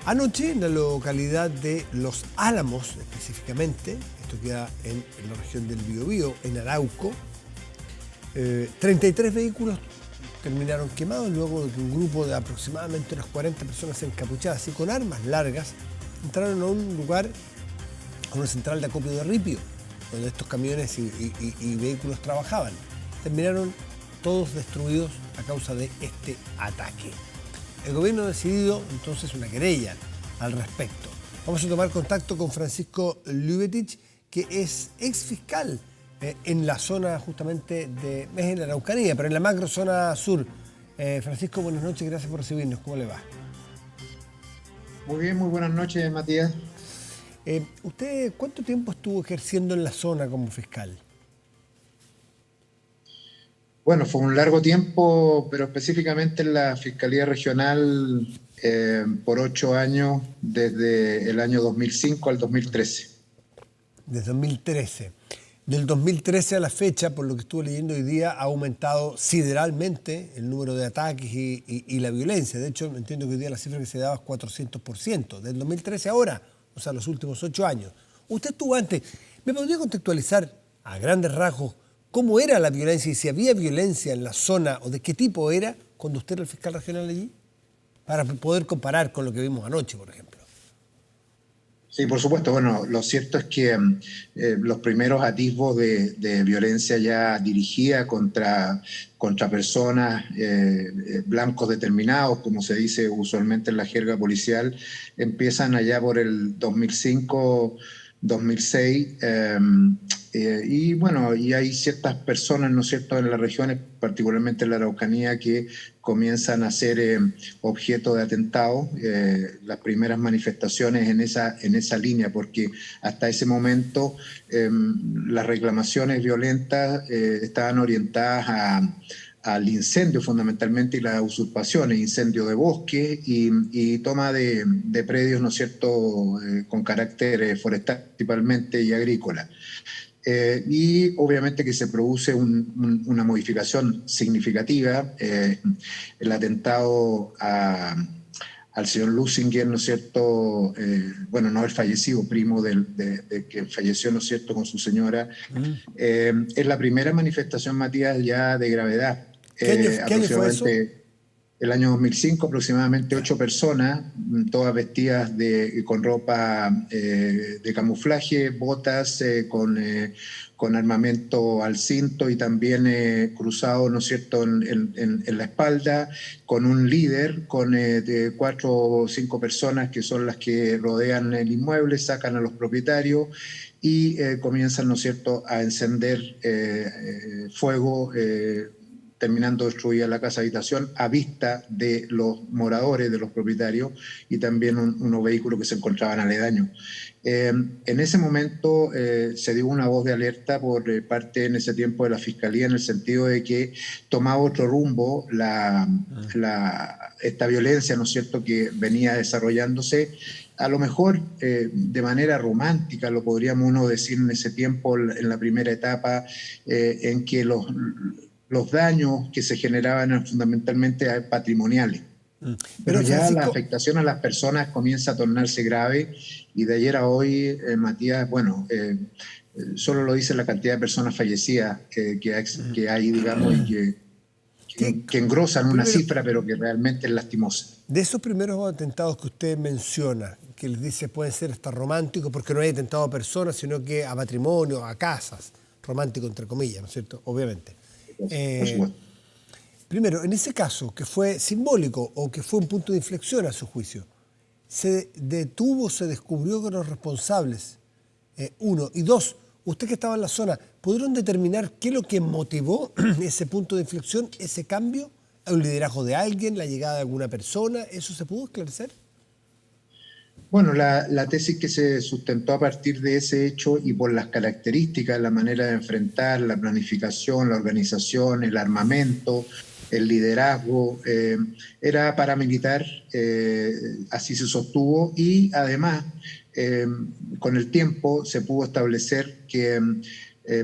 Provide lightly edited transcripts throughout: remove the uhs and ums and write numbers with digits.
Anoche, en la localidad de Los Álamos, específicamente, esto queda en la región del Biobío, en Arauco, 33 vehículos terminaron quemados luego de que un grupo de aproximadamente unas 40 personas encapuchadas y con armas largas entraron a un lugar, a una central de acopio de ripio, donde estos camiones y vehículos trabajaban. Terminaron todos destruidos a causa de este ataque. El gobierno ha decidido entonces una querella al respecto. Vamos a tomar contacto con Francisco Lübetich, que es exfiscal en la zona justamente es en la Araucanía, pero en la macro zona sur. Francisco, buenas noches, gracias por recibirnos. ¿Cómo le va? Muy bien, muy buenas noches, Matías. ¿Usted cuánto tiempo estuvo ejerciendo en la zona como fiscal? Bueno, fue un largo tiempo, pero específicamente en la Fiscalía Regional por 8 años, desde el año 2005 al 2013. Desde 2013. Del 2013 a la fecha, por lo que estuve leyendo hoy día, ha aumentado sideralmente el número de ataques y la violencia. De hecho, entiendo que hoy día la cifra que se daba es 400%. Del 2013 a ahora, o sea, los últimos 8 años. Usted estuvo antes. ¿Me podría contextualizar a grandes rasgos cómo era la violencia y si había violencia en la zona o de qué tipo era cuando usted era el fiscal regional allí? Para poder comparar con lo que vimos anoche, por ejemplo. Sí, por supuesto. Bueno, lo cierto es que los primeros atisbos de violencia ya dirigida contra personas, blancos determinados, como se dice usualmente en la jerga policial, empiezan allá por el 2005, 2006, y bueno, y hay ciertas personas, ¿no es cierto?, en las regiones, particularmente en la Araucanía, que comienzan a ser objeto de atentados, las primeras manifestaciones en esa línea, porque hasta ese momento las reclamaciones violentas estaban orientadas al incendio fundamentalmente y las usurpaciones, incendio de bosque y toma de predios, ¿no es cierto?, con carácter forestal principalmente y agrícola. Y obviamente que se produce una modificación significativa, el atentado al señor Lusinger, ¿no es cierto?, bueno, no el fallecido, primo de que falleció, ¿no es cierto?, con su señora. Es la primera manifestación, Matías, ya de gravedad. ¿Qué año fue eso? El año 2005, aproximadamente 8 personas, todas vestidas con ropa de camuflaje, botas con armamento al cinto y también cruzado, ¿no es cierto?, en la espalda, con un líder, con 4 o 5 personas que son las que rodean el inmueble, sacan a los propietarios y comienzan, ¿no es cierto?, a encender fuego, terminando destruida la casa habitación a vista de los moradores, de los propietarios, y también unos vehículos que se encontraban aledaños. En ese momento se dio una voz de alerta por parte en ese tiempo de la Fiscalía, en el sentido de que tomaba otro rumbo esta violencia, ¿no es cierto?, que venía desarrollándose, a lo mejor de manera romántica, lo podríamos uno decir en ese tiempo, en la primera etapa, en que los daños que se generaban eran fundamentalmente patrimoniales. Pero ya Francisco, la afectación a las personas comienza a tornarse grave y de ayer a hoy, Matías, bueno, solo lo dice la cantidad de personas fallecidas que hay, digamos, y que engrosan una cifra, pero que realmente es lastimosa. De esos primeros atentados que usted menciona, que les dice pueden ser hasta románticos, porque no hay atentado a personas, sino que a patrimonio, a casas, romántico entre comillas, ¿no es cierto? Obviamente. Primero, en ese caso, que fue simbólico o que fue un punto de inflexión a su juicio, ¿se detuvo, se descubrió que los responsables? Uno. Y dos, usted que estaba en la zona, ¿pudieron determinar qué es lo que motivó ese punto de inflexión, ese cambio? ¿Un liderazgo de alguien, la llegada de alguna persona? ¿Eso se pudo esclarecer? Bueno, la tesis que se sustentó a partir de ese hecho y por las características, la manera de enfrentar, la planificación, la organización, el armamento, el liderazgo, era paramilitar, así se sostuvo, y además con el tiempo se pudo establecer que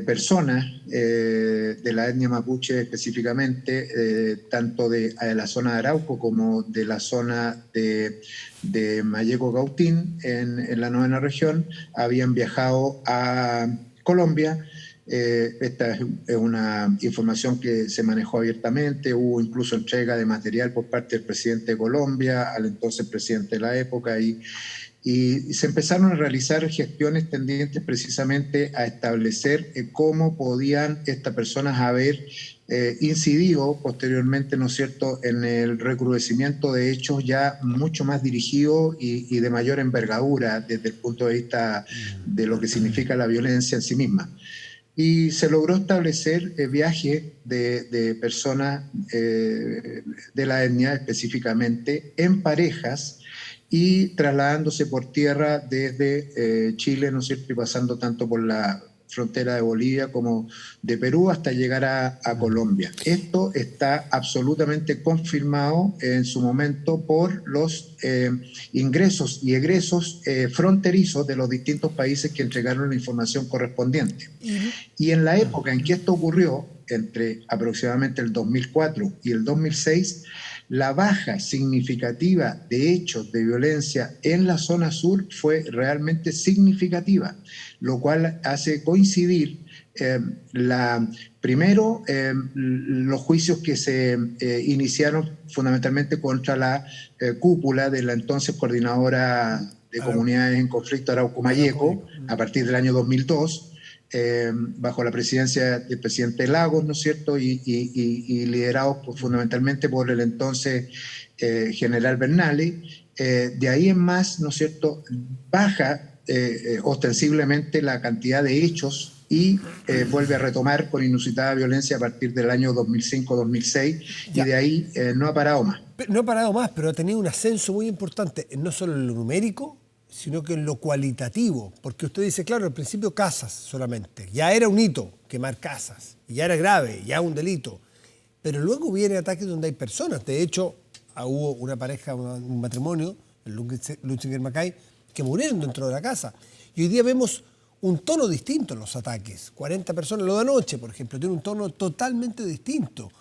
personas de la etnia mapuche específicamente, tanto de la zona de Arauco como de la zona de Mayeco Cautín en la novena región, habían viajado a Colombia. Esta es una información que se manejó abiertamente, hubo incluso entrega de material por parte del presidente de Colombia, al entonces presidente de la época, y se empezaron a realizar gestiones tendientes precisamente a establecer cómo podían estas personas haber incidido posteriormente, ¿no es cierto?, en el recrudecimiento de hechos ya mucho más dirigidos y de mayor envergadura desde el punto de vista de lo que significa la violencia en sí misma. Y se logró establecer viajes de personas de la etnia específicamente en parejas y trasladándose por tierra desde Chile, ¿no es cierto?, y pasando tanto por la frontera de Bolivia como de Perú hasta llegar a Colombia. Esto está absolutamente confirmado en su momento por los ingresos y egresos fronterizos de los distintos países que entregaron la información correspondiente. Y en la época en que esto ocurrió, entre aproximadamente el 2004 y el 2006, la baja significativa de hechos de violencia en la zona sur fue realmente significativa, lo cual hace coincidir primero los juicios que se iniciaron fundamentalmente contra la cúpula de la entonces coordinadora de comunidades en conflicto Arauco Mayeco a partir del año 2002, bajo la presidencia del presidente Lagos, ¿no es cierto?, y liderados fundamentalmente por el entonces general Bernales. De ahí en más, ¿no es cierto?, baja ostensiblemente la cantidad de hechos y vuelve a retomar con inusitada violencia a partir del año 2005-2006 y de ahí no ha parado más. No ha parado más, pero ha tenido un ascenso muy importante, no solo en lo numérico, sino que en lo cualitativo, porque usted dice, claro, al principio casas solamente, ya era un hito quemar casas, ya era grave, ya un delito, pero luego viene ataques donde hay personas. De hecho, hubo una pareja, un matrimonio, el Luchinger Macay, que murieron dentro de la casa. Y hoy día vemos un tono distinto en los ataques. 40 personas, lo de anoche, por ejemplo, tiene un tono totalmente distinto.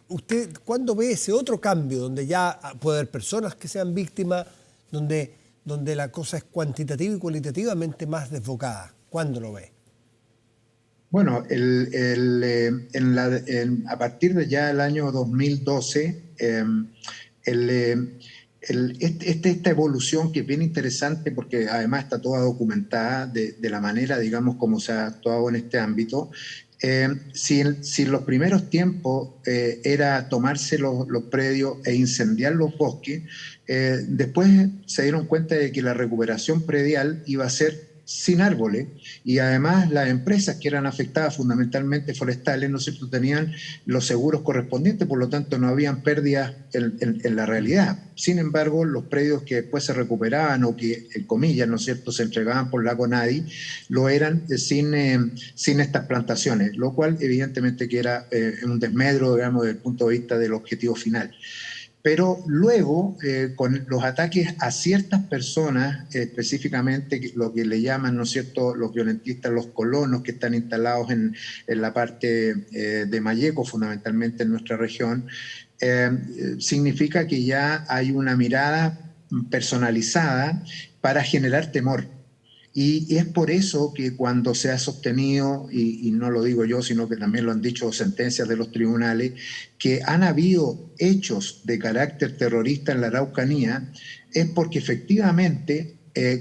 ¿Usted cuándo ve ese otro cambio, donde ya puede haber personas que sean víctimas, donde la cosa es cuantitativa y cualitativamente más desbocada? ¿Cuándo lo ve? Bueno, a partir de ya el año 2012, esta evolución que es bien interesante porque además está toda documentada de la manera, digamos, como se ha actuado en este ámbito. Si en los primeros tiempos era tomarse los predios e incendiar los bosques, después se dieron cuenta de que la recuperación predial iba a ser sin árboles y además las empresas que eran afectadas fundamentalmente forestales, ¿no es cierto?, tenían los seguros correspondientes, por lo tanto no habían pérdidas en la realidad. Sin embargo, los predios que después se recuperaban o que, en comillas, ¿no es cierto?, se entregaban por la CONADI, lo eran sin estas plantaciones, lo cual evidentemente que era un desmedro, digamos, desde el punto de vista del objetivo final. Pero luego, con los ataques a ciertas personas, específicamente lo que le llaman, ¿no es cierto?, los violentistas, los colonos que están instalados en la parte de Mayeco, fundamentalmente en nuestra región, significa que ya hay una mirada personalizada para generar temor. Y es por eso que cuando se ha sostenido, y no lo digo yo, sino que también lo han dicho sentencias de los tribunales, que han habido hechos de carácter terrorista en la Araucanía, es porque efectivamente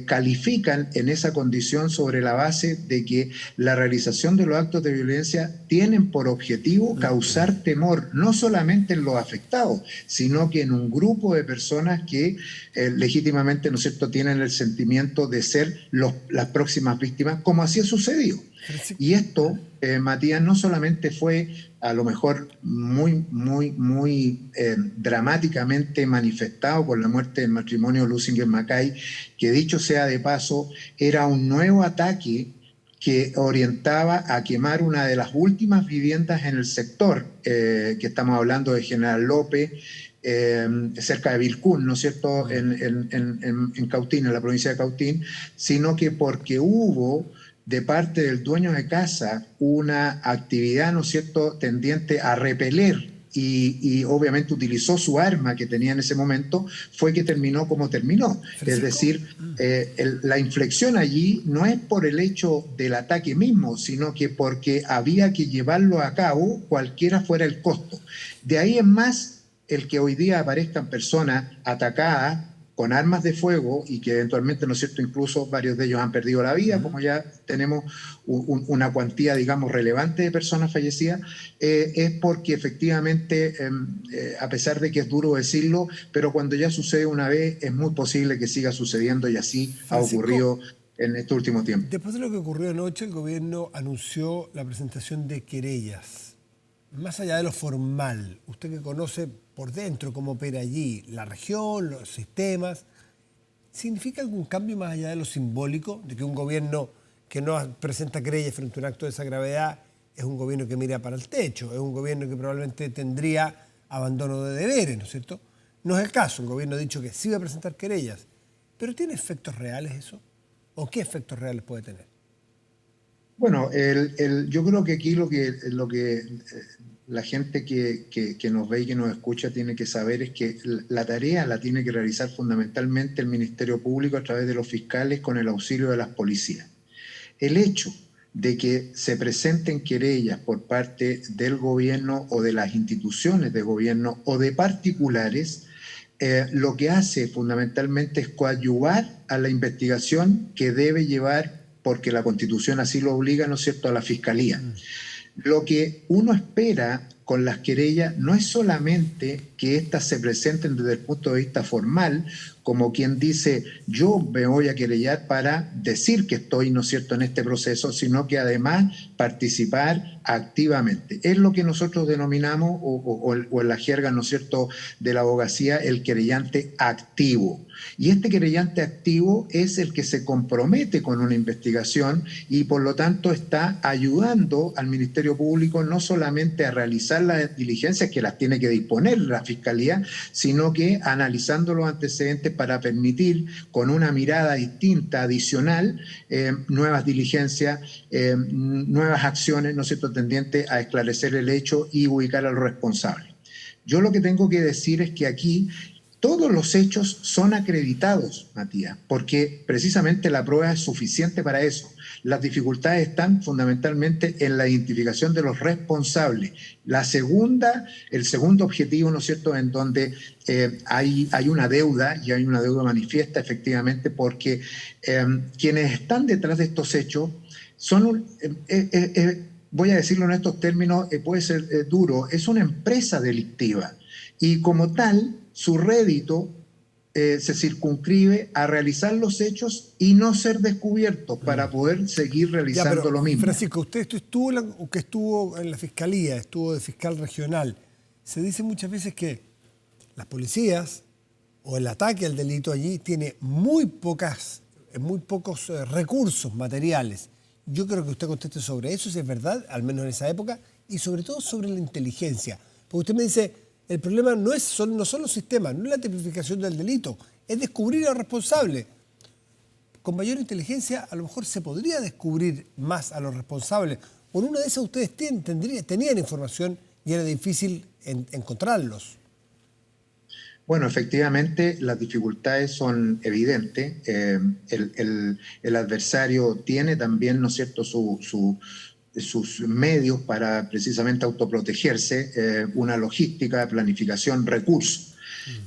califican en esa condición sobre la base de que la realización de los actos de violencia tienen por objetivo causar temor, no solamente en los afectados, sino que en un grupo de personas que legítimamente, ¿no es cierto?, tienen el sentimiento de ser las próximas víctimas, como así ha sucedido. Y esto, Matías, no solamente fue a lo mejor muy dramáticamente manifestado por la muerte del matrimonio Luchinger Macay, que dicho sea de paso, era un nuevo ataque que orientaba a quemar una de las últimas viviendas en el sector, que estamos hablando de General López, cerca de Vilcún, ¿no es cierto?, en Cautín, en la provincia de Cautín, sino que porque hubo de parte del dueño de casa una actividad, ¿no es cierto?, tendiente a repeler y obviamente utilizó su arma que tenía en ese momento, fue que terminó como terminó. Es Francisco, decir, la inflexión allí no es por el hecho del ataque mismo, sino que porque había que llevarlo a cabo cualquiera fuera el costo. De ahí en más, el que hoy día aparezcan personas atacadas con armas de fuego y que eventualmente, ¿no es cierto?, incluso varios de ellos han perdido la vida, como ya tenemos una cuantía, digamos, relevante de personas fallecidas, es porque efectivamente, a pesar de que es duro decirlo, pero cuando ya sucede una vez, es muy posible que siga sucediendo y así ha Francisco, ocurrido en este último tiempo. después de lo que ocurrió anoche, el gobierno anunció la presentación de querellas. Más allá de lo formal, usted que conoce por dentro cómo opera allí, la región, los sistemas, ¿significa algún cambio más allá de lo simbólico, de que un gobierno que no presenta querellas frente a un acto de esa gravedad es un gobierno que mira para el techo, es un gobierno que probablemente tendría abandono de deberes, ¿no es cierto? No es el caso, un gobierno ha dicho que sí va a presentar querellas, pero ¿tiene efectos reales eso? ¿O qué efectos reales puede tener? Bueno, yo creo que aquí lo que la gente que nos ve y que nos escucha tiene que saber es que la tarea la tiene que realizar fundamentalmente el Ministerio Público a través de los fiscales con el auxilio de las policías. El hecho de que se presenten querellas por parte del gobierno o de las instituciones de gobierno o de particulares, lo que hace fundamentalmente es coadyuvar a la investigación que debe llevar, porque la Constitución así lo obliga, ¿no es cierto?, a la Fiscalía. Lo que uno espera con las querellas no es solamente que éstas se presenten desde el punto de vista formal, como quien dice, yo me voy a querellar para decir que estoy, ¿no es cierto?, en este proceso, sino que además participar activamente. Es lo que nosotros denominamos, o en la jerga, ¿no es cierto?, de la abogacía, el querellante activo. Y este querellante activo es el que se compromete con una investigación y por lo tanto está ayudando al Ministerio Público no solamente a realizar las diligencias que las tiene que disponer la Fiscalía, sino que analizando los antecedentes para permitir con una mirada distinta, adicional, nuevas diligencias, nuevas acciones, ¿no es cierto?, tendientes a esclarecer el hecho y ubicar a los responsables. Yo lo que tengo que decir es que aquí todos los hechos son acreditados, Matías, porque precisamente la prueba es suficiente para eso. Las dificultades están fundamentalmente en la identificación de los responsables. El segundo objetivo, ¿no es cierto?, en donde hay una deuda, y hay una deuda manifiesta efectivamente, porque quienes están detrás de estos hechos son voy a decirlo en estos términos, puede ser duro, es una empresa delictiva. Y como tal, su rédito se circunscribe a realizar los hechos y no ser descubiertos para poder seguir Ya, realizando pero lo mismo. Francisco, usted estuvo en la fiscalía, estuvo de fiscal regional. Se dice muchas veces que las policías o el ataque al delito allí tiene muy pocos recursos materiales. Yo creo que usted conteste sobre eso, si es verdad, al menos en esa época, y sobre todo sobre la inteligencia. Porque usted me dice, el problema no son los sistemas, no es la tipificación del delito, es descubrir al responsable. Con mayor inteligencia a lo mejor se podría descubrir más a los responsables. Por una de esas ustedes tenían información y era difícil encontrarlos. Bueno, efectivamente las dificultades son evidentes. El adversario tiene también, ¿no es cierto?, sus medios para precisamente autoprotegerse, una logística, planificación, recursos.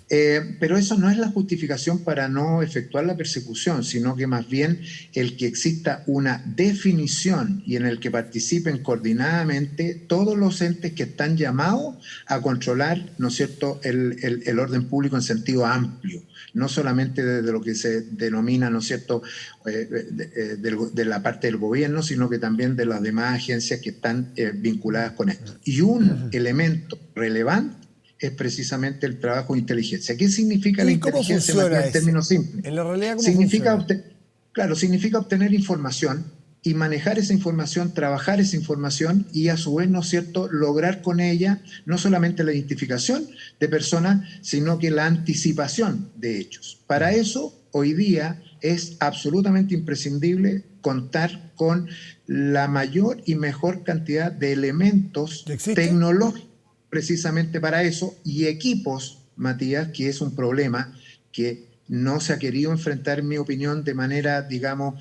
Pero eso no es la justificación para no efectuar la persecución, sino que más bien el que exista una definición y en el que participen coordinadamente todos los entes que están llamados a controlar, ¿no es cierto?, el orden público en sentido amplio, no solamente desde lo que se denomina, ¿no es cierto?, de la parte del gobierno, sino que también de las demás agencias que están vinculadas con esto. Y un elemento relevante es precisamente el trabajo de inteligencia. ¿Qué significa la ¿Y cómo inteligencia, funciona Matías, en ese? términos simples? En la realidad, ¿cómo funciona? Significa obtener información y manejar esa información, trabajar esa información y a su vez, ¿no es cierto?, lograr con ella no solamente la identificación de personas, sino que la anticipación de hechos. Para eso, hoy día es absolutamente imprescindible contar con la mayor y mejor cantidad de elementos tecnológicos precisamente para eso, y equipos, Matías, que es un problema que no se ha querido enfrentar, en mi opinión, de manera, digamos,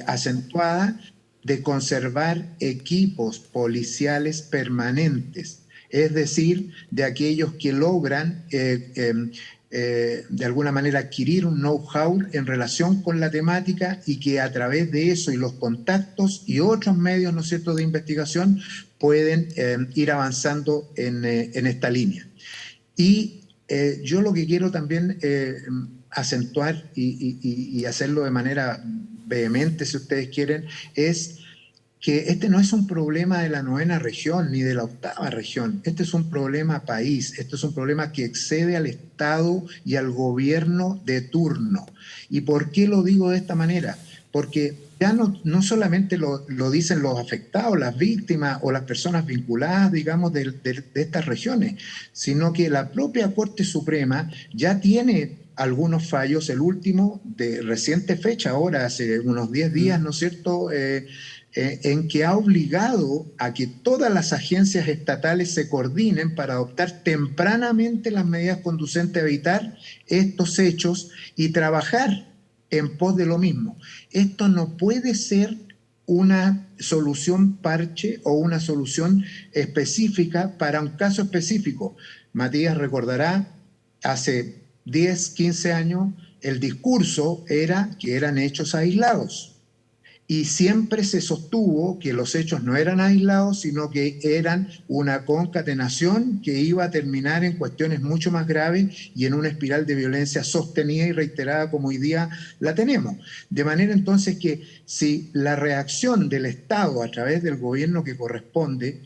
acentuada, de conservar equipos policiales permanentes, es decir, de aquellos que logran de alguna manera adquirir un know-how en relación con la temática y que a través de eso y los contactos y otros medios, ¿no es cierto?, de investigación pueden ir avanzando en esta línea. Y yo lo que quiero también acentuar y hacerlo de manera vehemente, si ustedes quieren, es que este no es un problema de la 9ª región ni de la 8ª región. Este es un problema país, este es un problema que excede al Estado y al gobierno de turno. ¿Y por qué lo digo de esta manera? Porque ya no solamente lo dicen los afectados, las víctimas o las personas vinculadas, digamos, de estas regiones, sino que la propia Corte Suprema ya tiene algunos fallos, el último de reciente fecha, ahora hace unos 10 días, ¿no es cierto?, en que ha obligado a que todas las agencias estatales se coordinen para adoptar tempranamente las medidas conducentes a evitar estos hechos y trabajar en pos de lo mismo. Esto no puede ser una solución parche o una solución específica para un caso específico. Matías recordará, hace 10, 15 años, el discurso era que eran hechos aislados. Y siempre se sostuvo que los hechos no eran aislados, sino que eran una concatenación que iba a terminar en cuestiones mucho más graves y en una espiral de violencia sostenida y reiterada como hoy día la tenemos. De manera entonces que si la reacción del Estado a través del gobierno que corresponde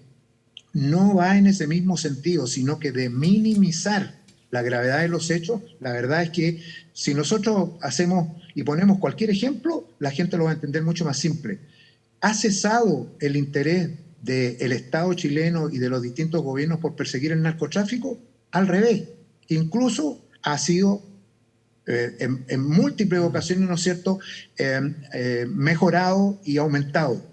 no va en ese mismo sentido, sino que de minimizar la gravedad de los hechos, la verdad es que si nosotros hacemos y ponemos cualquier ejemplo, la gente lo va a entender mucho más simple. ¿Ha cesado el interés del Estado chileno y de los distintos gobiernos por perseguir el narcotráfico? Al revés, incluso ha sido en múltiples ocasiones, ¿no es cierto?, mejorado y aumentado.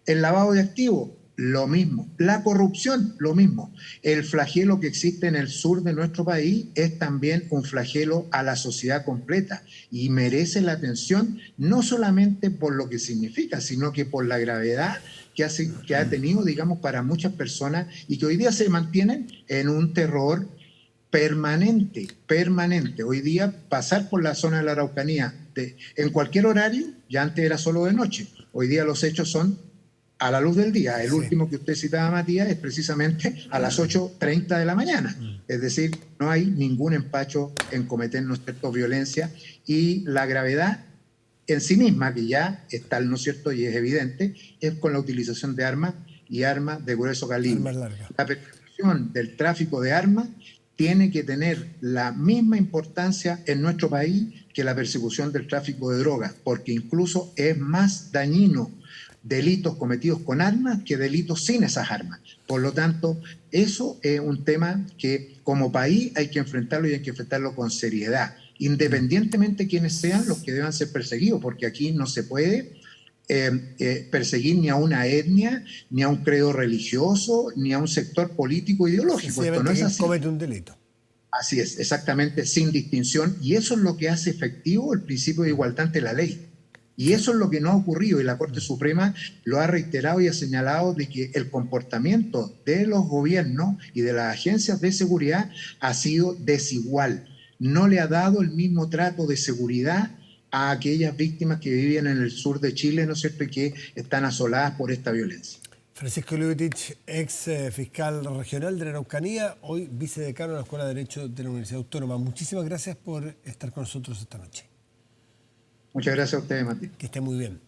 El lavado de activos, lo mismo. La corrupción, lo mismo. El flagelo que existe en el sur de nuestro país es también un flagelo a la sociedad completa y merece la atención no solamente por lo que significa, sino que por la gravedad que ha tenido, digamos, para muchas personas y que hoy día se mantienen en un terror permanente. Hoy día pasar por la zona de la Araucanía en cualquier horario, ya antes era solo de noche, hoy día los hechos son a la luz del día. El último que usted citaba, Matías, es precisamente a las 8:30 de la mañana. Es decir, no hay ningún empacho en cometer, ¿no es cierto?, violencia, y la gravedad en sí misma, que ya está, ¿no es cierto?, y es evidente, es con la utilización de armas y armas de grueso calibre. La persecución del tráfico de armas tiene que tener la misma importancia en nuestro país que la persecución del tráfico de drogas, porque incluso es más dañino delitos cometidos con armas que delitos sin esas armas. Por lo tanto, eso es un tema que como país hay que enfrentarlo y hay que enfrentarlo con seriedad, independientemente de quiénes sean los que deban ser perseguidos, porque aquí no se puede perseguir ni a una etnia, ni a un credo religioso, ni a un sector político ideológico. Esto no es así. Comete un delito. Así es, exactamente, sin distinción, y eso es lo que hace efectivo el principio de igualdad ante la ley. Y eso es lo que no ha ocurrido, y la Corte Suprema lo ha reiterado y ha señalado de que el comportamiento de los gobiernos y de las agencias de seguridad ha sido desigual. No le ha dado el mismo trato de seguridad a aquellas víctimas que viven en el sur de Chile, ¿no es cierto?, y que están asoladas por esta violencia. Francisco Leubitich, ex fiscal regional de la Araucanía, hoy vicedecano de la Escuela de Derecho de la Universidad Autónoma. Muchísimas gracias por estar con nosotros esta noche. Muchas gracias a ustedes, Mati. Que esté muy bien.